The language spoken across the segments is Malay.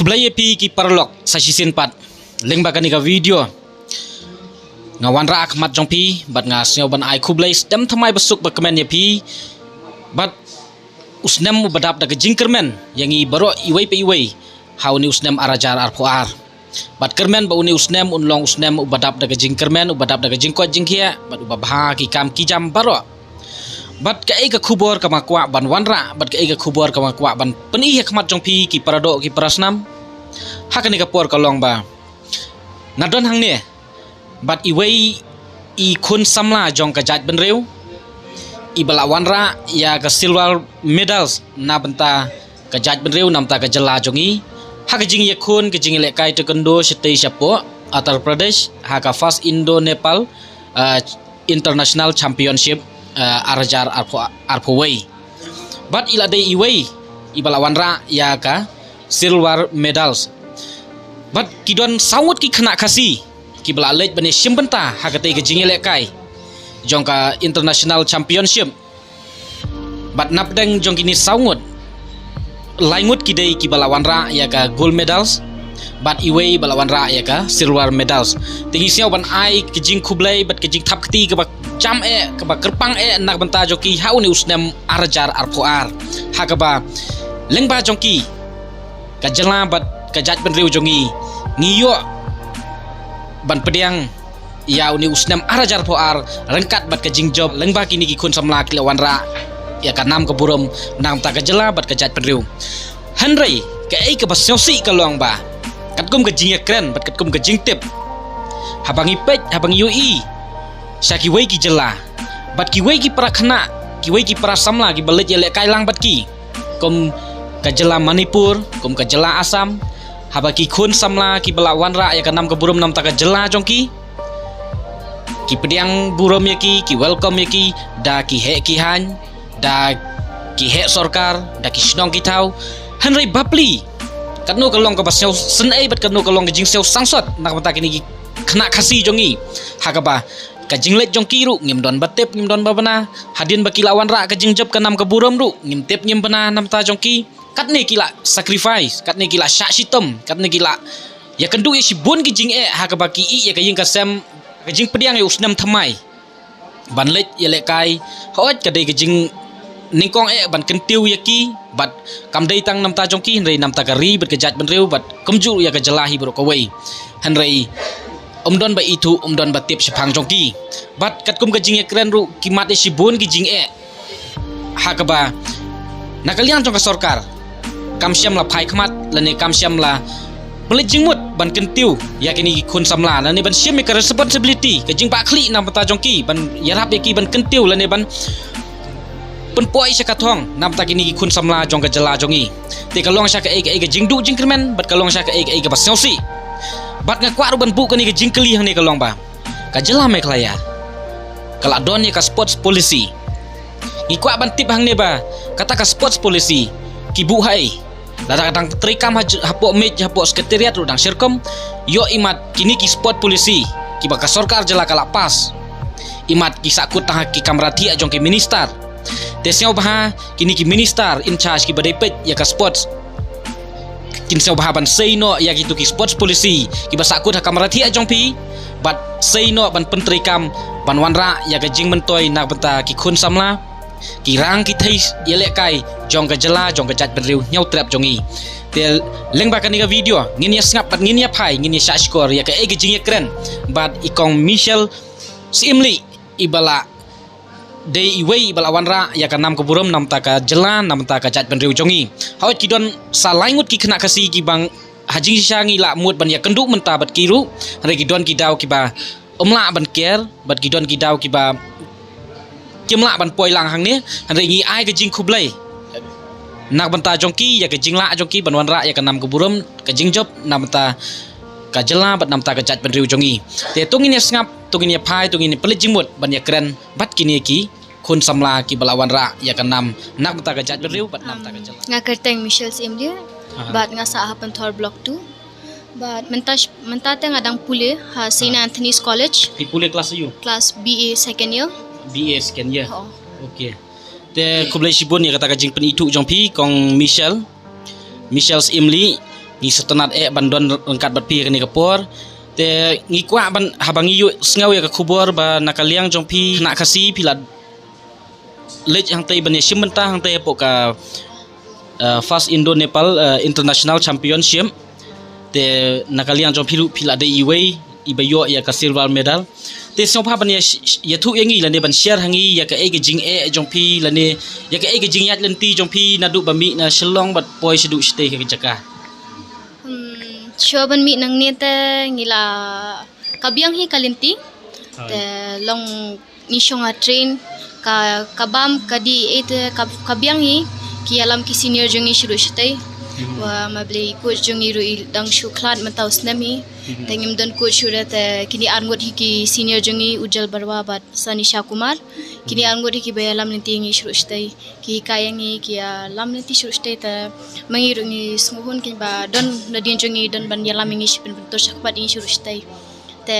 Kublai pi ki parlok sa sisin pat leng ba kanika video ngawan ra akmat jong pi bat nga snyo ban ai kublai stem thamai besuk ba kemen ye pi bat usnem badap da jingkermen yang i baro iwei pe iwei hau ni usnem arajar arpoar bat kermen ba uni usnem unlong usnem badap da jingkermen badap da jingko jingkia bat ubah ki kam ki jam baro bat ka ega khubor kama kwa ban wanra bat ka ega khubor kama kwa ban peni hikmat jong pi ki parado ki parasnam hakani ka por kalong ba nadon hang ne bat iwei i khun samla jong ka jat ben reu i bala wanra ya ka silver medals na banta ka jat ben reu namta ka jala jongi hak jing ye khun ke jing le kai taekwondo sitei sapo Uttar Pradesh haka first Indo Nepal international championship arajar arpowei but ila dei iwei ibala wanra ya ka silver medals but kidon sawut ki khana khasi ki bala lej bane shimbenta hakate ke jingele kai jongka international championship but napdeng jong kini sawut laingut ki dei ki bala wanra ya ka gold medals but iwei bala wanra ya ka silver medals tingi siaw ban ai ke jing kublai but ke jing thap kti ke jam ke ba kerpang nak benta joki hau ni usnem arajar arpoar hakaba lengba jongki ka jela bat ka jat ben riu jongi ngiyo ban pediang ya uni usnem arajar poar rengkat bat ka jingjob lengba kini ki kun samla ki lawanra ya ka nam ka burum nam ta ka jela bat ka jat ben riu hanrei ka ei ka basiosi ka luang ba katkum ka jing kren bat katkum ka jing tip habangi pej habangi ui Syaki wei ki jela bat ki wei ki para khana ki wei ki para samla ki balet yele kailang bat ki kom ka jela Manipur kom ka jela Assam haba ki khun samla ki bala wanra ya ka nam ka burum nam ta ka jela jongki ki pediang burum ya ki welcome ya ki da ki he ki han da ki he sarkar da ki snong ki thau hanrei bapli katno ka long ka basau sen ai bat katno ka long ka jing seu sangsot nak mata kini ki khana khasi jongi hakaba ka jinglet jong kiru ngim don batep ngim don babana hadin baki lawan ra ka jingjep ka nam ka buram ru ngim tep ngim bana nam ta jong ki katne kila sacrifice katne kila syak sitem katne kila ya kendu ya sibun ki jing ha ka baki i ya ka ying ka sem ka jing pediang ya usnam thamai ban let ya le kai hot ka dei ka jing ningkong ban kentiu ya ki bat kam dei tang nam ta jong ki rei nam ta ka ri bet ka jat ben reu bat kumju ya ka jalahi bro ka wei han rei don ba itu don ba tip sepang jongki bat kat kum kajing keren ru kimat si bun kijing hakaba nakalian jong ka sarkar kam siam la phai khmat lane kam siam la beli jingmut ban kentiu yakini khun samla lane ban siam ka responsibility kajing ba khli nam ta jongki ban yarap yaki ban kentiu lane ban penpoi sa kathong nam ta kini khun samla jong ka jala jongi te kalong sa ka e jingdu jingkremen bat kalong sa ka e ka basiosi bat ngakwa ruban bu kani ke jingkeli hang ni kalong ba ka jela me klaya kala don ni ka sports policy ngikwa ban tip hang ni ba kata ka sports policy ki bu hai kadang trikam hapo mej hapo sekretariat udang sirkom yo imat kini ki sport policy ki ba ka sarkar jela kala pas imat ki sakut tah ki kamrati ajong ki minister tesio bah kini ki minister in charge ki badai pej ya ka sports kin seu bahaban sei no ya gitu ki sports policy ki basakut ha kamarathi ajong pi bat sei no ban pentri kam ban wanra ya ka jing mentoi nak benta ki khun samla ki rang ki thais yele kai jong ka jela jong ka jat ben riu nyau trap jongi tel leng ba kani ka video ngin ya ngap bat ngin ya phai ngin ya skor ya ka e jing ya kren bat ikong Michelle Simli ibala dei iwei bala wanra ya ka nam ka burum nam ta ka jela nam ta ka jat ben riu jongi haut kidon salaingut ki khana khasi ki bang hajing shangi la mut ban ya kenduk menta bat kiru re kidon ki daw ki ba omla ban ker bat kidon ki daw ki ba kimla ban poi lang hang ni re ngi ai ka jing khublai nak banta jongki ya ka jingla jongki ban wanra ya ka nam ka burum ka jingjop nam ta ka jela bat nam ta ka jat ben riu jongi te tungin ya ngap tungin ya phai tungin pelit jingmut ban ya keren bat kini ki khun samla ki balawan ra ya ka nam nak banta ka jat ben riu bat nam ta ka jela nga kerteng Michelle Simli bat nga sa hapan thor block 2 bat mentate ngadang pule ha St Anthony's College pi pule kelas you class BA second year BA second year okay te kublai sibun ya kata ka jing pen itu jong pi kong Michelle Imli ngi setenat bandon lengkat bat pi kani kapor te ngi kwa ban habangi yu sngaw ya ka khubor ba nakaliang jong pi na khasi pila lej hang tei ban shimenta hang tei poka first Indo Nepal international championship te nakaliang jong pi pila de iway ibayo ya ka silver medal te sopha ban ya thu yangi lane ban share hangi ya ka e jing jong pi lane ya ka e jing yat lenti jong pi na du ba mi na shlong bat poi sidu stay ka jaka Shoban mi nang neta ngila kabiang hi kalinti te long nishong a train ka kabam kadi ete kabiang hi ki alam ki senior jongi shuru shtai wa mabli coach jongi ru dang shuklat mataus nami tengim don coach shura te kini arngot hi ki senior jongi ujal barwa bat sanisha kumar kini arngot hi ki bayalam ninti ngi shuru shtai ki kayangi ki lam ninti shuru shtai te mangiru ngi smuhun kin ba don nadin jongi don ban yalam ngi shipin bentur shakpat ngi shuru shtai te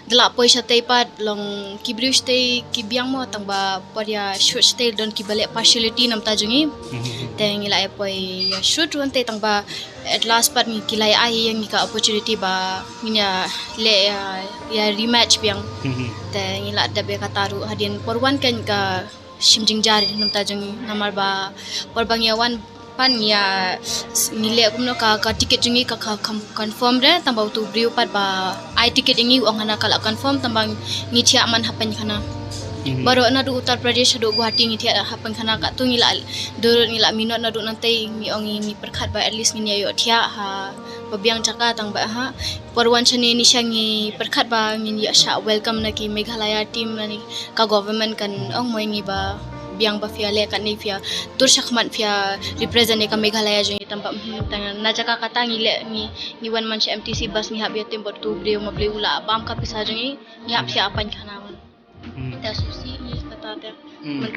dela poi shtai pat long ki briu shtai ki biang mo tang ba paria short stay don ki bale partiality nam ta jongi te ngi la poi ya shoot run te tang ba at last part ni kilai ai yang ka opportunity ba nginya le ya rematch biang te ngi la da be kataru hadin porwan kan ka shimjing jari nam ta jongi namar ba porbang ya wan pan ya nile kumno ka ticket jongi ka confirm re tamba tu briu pat ba ai ticket ingi ong hana kala confirm tambang ngi thia man hapan khana baro na du Uttar Pradesh do Guwahati ngi thia hapan khana ka tu ngila dur ngila minot na du nantai ngi ong ngi perkhat ba at least ngi yo thia ha babiang chaka tang ba ha porwan chane ni shangi perkhat ba ngi ya sha welcome na ki Meghalaya team na ni ka government kan ong moi ngi ba biang ba fia le kan ni fia tur shakman fia represent ka Meghalaya jongi tampa tangan na jaka kata ngi le ngi wan man MTC bus ngi habia tem tu breu ma breu la bam ka pisa jongi ngi hap sia apan khana man ta susi ni kata ta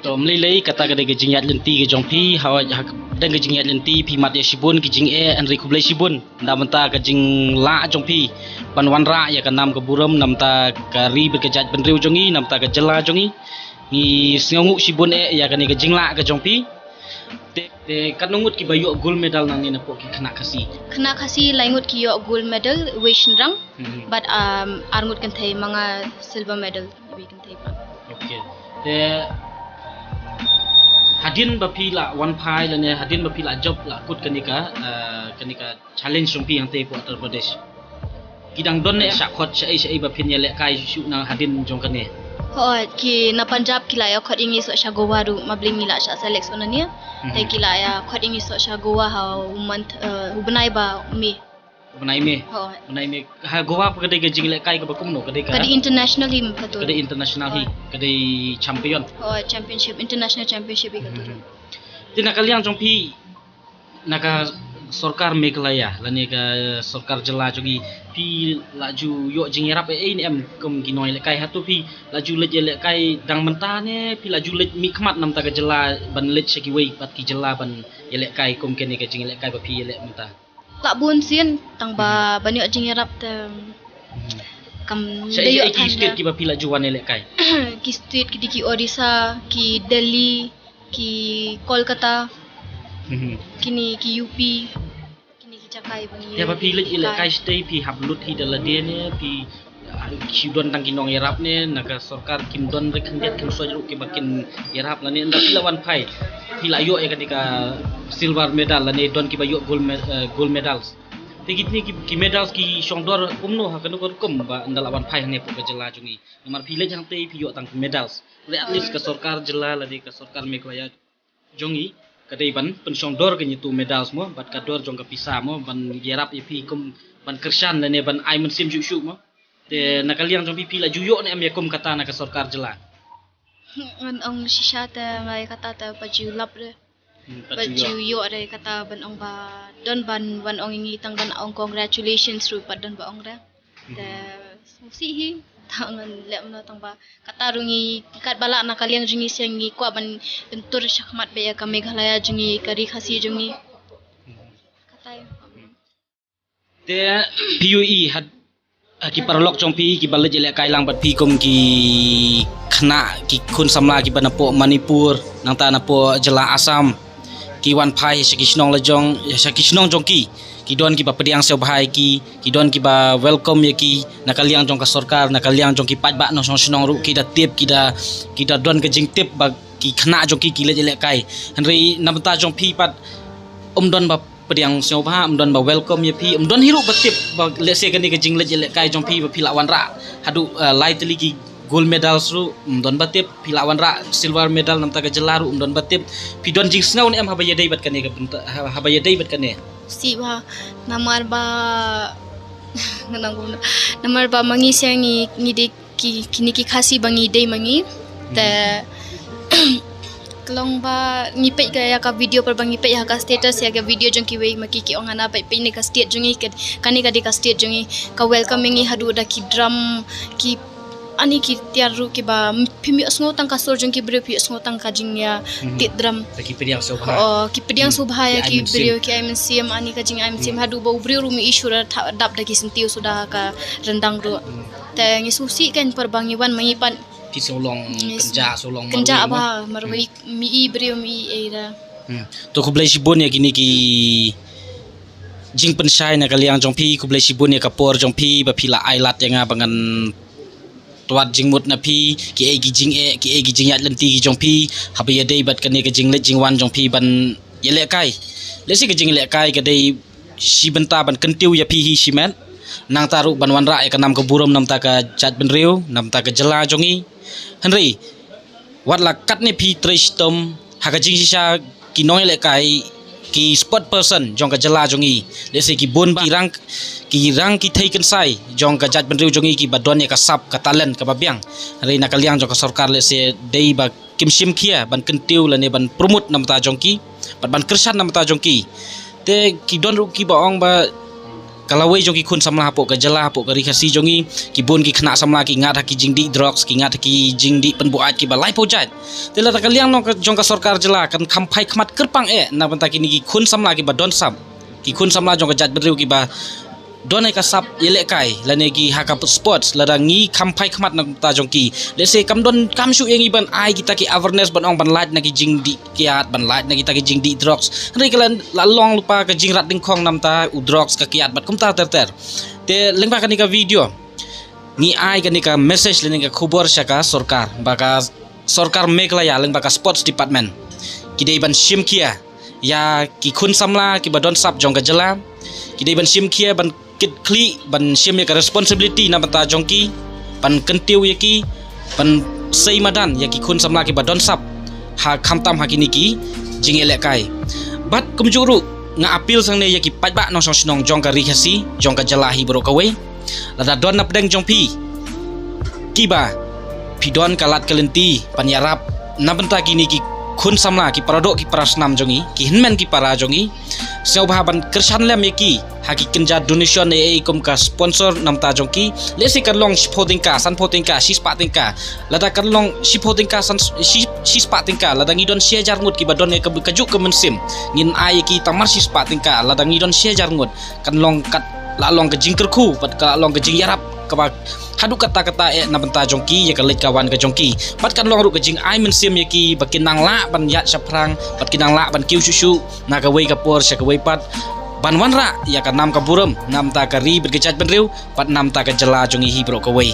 to mlei kata ka de jingyat lenti ke jong pi hawa dang ke jingyat lenti pi mat ya shibun ki jing anri kublai shibun ndamta ka jing la jong pi pan wan ra ya ka nam ka buram namta ka ri ber ka jat ben reu jongi namta ka jela jongi ni singongu shibun ya kani ka jingla ka jongpi te kanungut ki bayo gold medal nang ni po ki khana khasi laingut ki yo gold medal weshin rang but arngut kan thai manga silver medal we kan thai pa okay te hadin bapila one phai la ne hadin bapila job la kut kanika challenge jongpi yang te po Uttar Pradesh kidang don ne shakhot shai bapin ya le kai shu na hadin jong kan ne ki na Punjab kilaya khot ingi so sha Goa ru mabling ila sha select onania te kilaya khot ingi so sha Goa ha month ubnai ba me ha Goa pa kadai gajing le kai ka bakum no kadai internationally pato kadai international hi kadai champion championship international championship ka tu tina kaliang jongpi naka Sorkar Meghalaya lani ka Sorkar jela jogi pi laju yo jingerap ni em kum ginoi le kai hatu pi laju le kai dang menta ne pi laju le mi khmat nam ta ka jela ban le cheki wei pat ki jela ban le kai kum ke ni ka jing le kai ba pi le menta la bun sien tang ba ban yo jingerap te kam de yo ki state ki ba pi laju wan le kai ki state ki diki Odisha ki Delhi ki Kolkata kini ki UP kini ki Chakai bani ya papi le kai stay pi hablut hi dala de ne pi kidon tang kinong yarap ne naga Sorkar kindon rekendet kin so ki bakin yarap la ne nda pilawan phai pilayo e ketika silver medal la ne don ki bayo gold medals te kitni ki medals ki shongdor umno ha kan kor kum ba ndalawan phai ne po ka jela jungi namar pile jang te pi yo tang medals le at least ka Sorkar jela la de ka Sorkar Meghalaya jongi kadai ban pensong dor ke nyitu medals mo bat kador jong ka pisa mo ban gerap ipi kum ban kersan ne ban ai mensim ju mo te nakaliang jong pipi la juyo ne am yakum kata na ka Sorkar jela an ong shisha ta ngai kata ta paju lap re paju yo re kata ban ong ba don ban wan ong ngi tang ban ong congratulations ru pat don ba ong re te si hi tangan lem na tang ba katarungi kat bala na kaliang jungi sengi kwa ban bentur shakmat be ka Meghalaya jungi kari khasi jungi katai te PUE had ki parlok chong pi ki bal jele kai lang bat pi kom ki khna ki khun samla ki banapo Manipur nang ta napo jela Assam ki wan phai shaki shnong la jong shaki shnong jong ki ki don ki ba pediang seo bahai ki don ki ba welcome ya ki nakaliang jong ka sarkar nakaliang jong ki paj ba no snong ru ki da tip ki da don ke jing tip ba ki khana jong ki le kai henry namta jong phi pat don ba pediang seo bah don ba welcome ya phi don hiru ba tip ba le se kani ke jing le kai jong phi ba phi lawan ra hadu lai teli ki gold medal sru don batip pilawan ra silver medal nam taga jelaru don batip pi don jing snau em habaya dei bat kane habaya dei bat kane si ba namar ba namar ba mangi sengi ni de ki kini ki khasi bangi dei mangi te klong ba ni pe ga ya ka video par bangi pe ya ka status ya ka video jong ki wei maki ki ongana pe pe ni ka state jongi kani ka di ka state jongi ka welcoming i hadu da ki drum ki ani ki tiaru ki ba phimi asngo tang ka sor jong ki bre phi asngo tang ka jing ya tit drum ki pediang sobha ki pediang sobha ya ki bre ki I'm sim ani ka jing I'm sim hadu ba bre ru mi ishura dap da ki sentiu sudah ka rendang ru te ngi susi kan per bangi wan mai pan ki solong solong kenja ba marwi mi i bre mi era to ku blai sibon ya kini ki jing pensai na kaliang jong phi ku blai sibon ya kapor jong phi ba phila ailat yang bangan tuat jing mut na phi ki e gi jing ya lenti gi jong phi habaya dei bat kane ke jing le jing wan jong phi ban yele kai le si ke jing le kai ke dei si benta ban kentiu ya phi hi simen nang taru ban wan ra e ka nam ka burom nam ta ka chat ben riu nam ta ka jela jongi henry wat la kat ne phi tristom ha ka jing sisa ki noi le kai ki sport person jong ka jela jongi le si ki bon ba ki rang ki thei kan sai jong ka jat ben riu jongi ki badon ne ka sap ka talent ka babiang re na kaliang jong ka sarkar le se dei ba kim sim khia ban kentiu la ne ban promote nam ta jong ki ban kersan nam ta jong ki te ki don ru ki ba ong ba kalawai jong ki khun samla hapo ka jela hapo ka rikasi jongi ki bon ki khna samla ki ngat ki jing di drugs ki ngat ki jing di penbuat ki ba lai pojat te la ta kaliang no ka jong ka sarkar jela kan khampai khmat kerpang na ban ta ki ni ki khun samla ki ba don sam ki khun samla jong ka jat ben riu ki ba don ka sap yele kai la ne ki haka sports la ngi khampai khmat na ta jong ki le se kam don kam shu yang iban ai kita ki awareness ban ong ban light na ki jing di kiat ban light na kita ki jing di drugs ri kalan la long lupa ka jing rat ding khong nam ta u drugs ka kiat bat kum ta ter te lengba ka ni ka video ni ai ka ni ka message le ni ka khubor saka sarkar baka sarkar mekla ya lengba ka sports department ki dei ban sim kia ya ki khun samla ki ba don sap jong ka jela ki dei ban sim kia ban kit kli ban sim ya ka responsibility na bata jongki ban kentiu ya ki ban sei madan ya ki khun samla ki badon sap ha khamtam ha kini ki jingele kai bat kumjuru nga apil sang ne ya ki pajba no song sinong jong ka rihasi jong ka jalahi bro kawe lada don na pedeng jong pi kiba pidon kalat kalenti panyarap na benta kini ki khun samla ki paradok ki prasnam jongi ki hinmen ki para jongi seo bahaban kersan lem ki haki kenja donation e kom ka sponsor nam ta jongki lesi kan long supporting ka san supporting ka si spa tingka lada kan long supporting ka san si spa tingka lada ngidon share jar ngut ki badon e ka juk ke mensim ngin ai ki tamar si spa tingka lada ngidon share jar ngut kan long kat la long ke jingker khu pat ka long ke jing yarap ka hadu kata-kata na benta jongki ya ka lek kawan ka jongki pat kan long ru ke jing ai mensim ya ki bakinang la ban yat saprang pat kinang la ban kiu susu na ka wei ka por sya ka wei pat ban wanra ya ka nam ka buram nam ta ka ri bergejat ben riu pat nam ta ka jela jongi hi bro ka wei